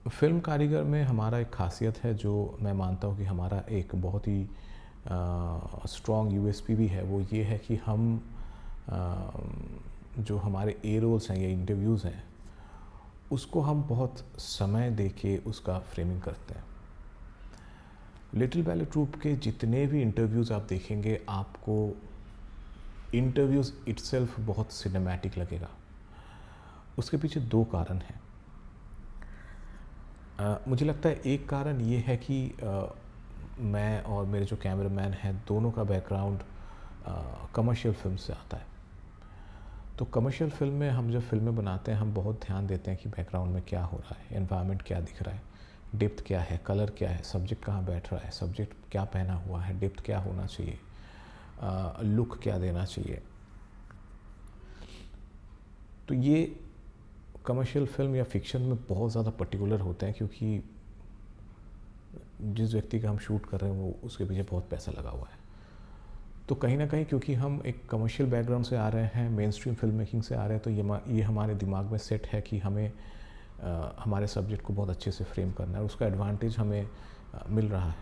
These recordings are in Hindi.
फ़िल्म कारीगर में हमारा एक ख़ासियत है जो मैं मानता हूँ कि हमारा एक बहुत ही स्ट्रॉन्ग यूएसपी भी है। वो ये है कि हम जो हमारे ए रोल्स हैं या इंटरव्यूज़ हैं उसको हम बहुत समय दे के उसका फ्रेमिंग करते हैं। लिटिल बैले ट्रूप के जितने भी इंटरव्यूज़ आप देखेंगे आपको इंटरव्यूज़ इटसेल्फ बहुत सिनेमैटिक लगेगा। उसके पीछे दो कारण हैं। मुझे लगता है एक कारण ये है कि मैं और मेरे जो कैमरामैन हैं दोनों का बैकग्राउंड कमर्शियल फिल्म से आता है। तो कमर्शियल फिल्म में हम जब फिल्में बनाते हैं हम बहुत ध्यान देते हैं कि बैकग्राउंड में क्या हो रहा है, एनवायरनमेंट क्या दिख रहा है, डेप्थ क्या है, कलर क्या है, सब्जेक्ट कहाँ बैठ रहा है, सब्जेक्ट क्या पहना हुआ है, डेप्थ क्या होना चाहिए, लुक क्या देना चाहिए। तो ये कमर्शियल फिल्म या फिक्शन में बहुत ज़्यादा पर्टिकुलर होते हैं क्योंकि जिस व्यक्ति का हम शूट कर रहे हैं वो उसके पीछे बहुत पैसा लगा हुआ है। तो कहीं ना कहीं क्योंकि हम एक कमर्शियल बैकग्राउंड से आ रहे हैं, मेन स्ट्रीम फिल्म मेकिंग से आ रहे हैं, तो ये हमारे दिमाग में सेट है कि हमें हमारे सब्जेक्ट को बहुत अच्छे से फ्रेम करना है। उसका एडवांटेज हमें मिल रहा है।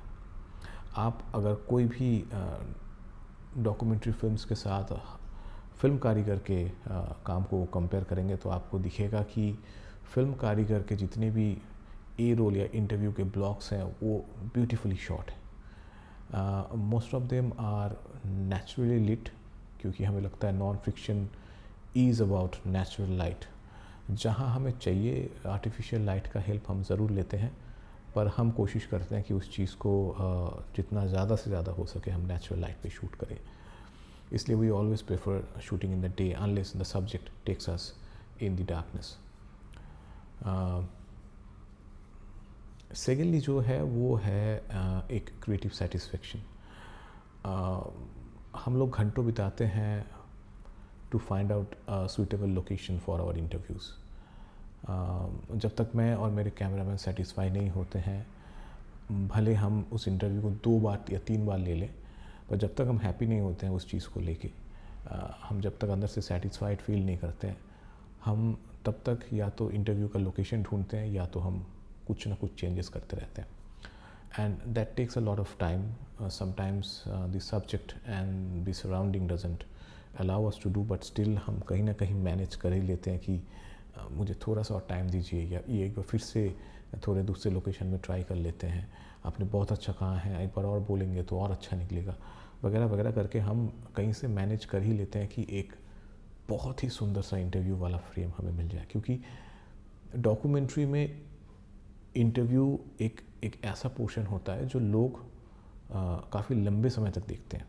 आप अगर कोई भी डॉक्यूमेंट्री फिल्म्स के साथ फिल्म कारीगर के काम को कंपेयर करेंगे तो आपको दिखेगा कि फिल्म कारीगर के जितने भी ए रोल या इंटरव्यू के ब्लॉक्स हैं वो ब्यूटीफुली शॉट है। Most of them are naturally lit क्योंकि हमें लगता है non fiction is about natural light. जहाँ हमें चाहिए आर्टिफिशियल लाइट का हेल्प हम ज़रूर लेते हैं, पर हम कोशिश करते हैं कि उस चीज़ को जितना ज़्यादा से ज़्यादा हो सके हम नेचुरल लाइट पे शूट करें। इसलिए we always prefer shooting in the day unless the subject takes us in the darkness. Secondly जो है वो है एक क्रिएटिव सेटिस्फेक्शन। हम लोग घंटों बिताते हैं to find out suitable location for our interviews. जब तक मैं और मेरे कैमरामैन सेटिस्फाई नहीं होते हैं, भले हम उस इंटरव्यू को 2 बार या 3 बार ले लें, पर जब तक हम हैप्पी नहीं होते हैं उस चीज़ को लेके, हम जब तक अंदर से सेटिस्फाइड फील नहीं करते हैं, हम तब तक या तो इंटरव्यू का लोकेशन ढूंढते हैं या तो हम कुछ ना कुछ चेंजेस करते रहते हैं। And that takes a lot of time. Sometimes the subject and the surrounding doesn't allow us to do, but still हम कहीं ना कहीं मैनेज कर ही लेते हैं कि मुझे थोड़ा सा और टाइम दीजिए या ये एक बार फिर से थोड़े दूसरे लोकेशन में ट्राई कर लेते हैं, आपने बहुत अच्छा कहा है, एक बार और बोलेंगे तो और अच्छा निकलेगा, वगैरह वगैरह करके हम कहीं से मैनेज कर ही लेते हैं कि एक बहुत ही सुंदर सा इंटरव्यू वाला फ्रेम हमें मिल जाए। क्योंकि डॉक्यूमेंट्री में इंटरव्यू एक ऐसा पोर्शन होता है जो लोग काफ़ी लंबे समय तक देखते हैं।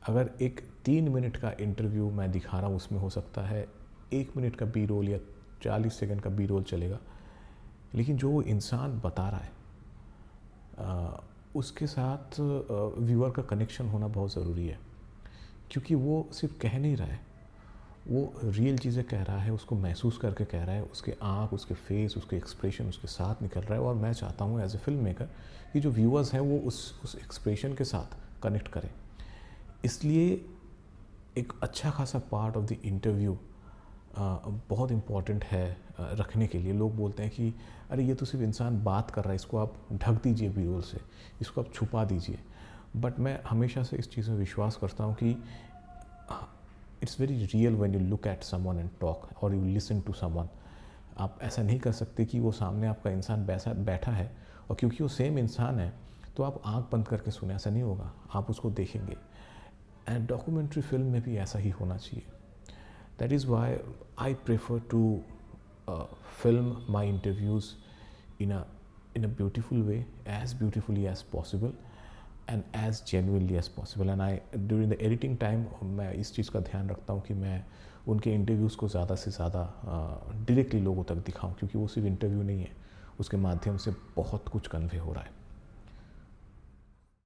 अगर एक 3 मिनट का इंटरव्यू मैं दिखा रहा हूँ उसमें हो सकता है 1 मिनट का बी रोल या 40 सेकंड का बी रोल चलेगा, लेकिन जो वो इंसान बता रहा है उसके साथ व्यूअर का कनेक्शन होना बहुत ज़रूरी है। क्योंकि वो सिर्फ कह नहीं रहा है, वो रियल चीज़ें कह रहा है, उसको महसूस करके कह रहा है, उसके आँख, उसके फेस, उसके एक्सप्रेशन उसके साथ निकल रहा है। और मैं चाहता हूँ एज ए फिल्म मेकर कि जो व्यूअर्स हैं वो उस एक्सप्रेशन के साथ कनेक्ट करें। इसलिए एक अच्छा खासा पार्ट ऑफ द इंटरव्यू बहुत इम्पॉर्टेंट है रखने के लिए। लोग बोलते हैं कि अरे ये तो सिर्फ इंसान बात कर रहा है, इसको आप ढक दीजिए बी रोल से, इसको आप छुपा दीजिए। बट मैं हमेशा से इस चीज़ में विश्वास करता हूँ कि it's very real when you look at someone and talk और यू लिसन टू समवन। आप ऐसा नहीं कर सकते कि वो सामने आपका इंसान बैठा है और क्योंकि वो सेम इंसान है तो आप आँख बंद करके सुने, ऐसा नहीं होगा, आप उसको देखेंगे। एंड डॉक्यूमेंट्री फिल्म में भी ऐसा ही होना चाहिए। That is why I prefer to film my interviews in a beautiful way, as beautifully as possible and as genuinely as possible. And I during the editing time मैं इस चीज़ का ध्यान रखता हूँ कि मैं उनके इंटरव्यूज़ को ज़्यादा से ज़्यादा डायरेक्टली लोगों तक दिखाऊँ, क्योंकि वो सिर्फ इंटरव्यू नहीं है, उसके माध्यम से बहुत कुछ कन्वे हो रहा है।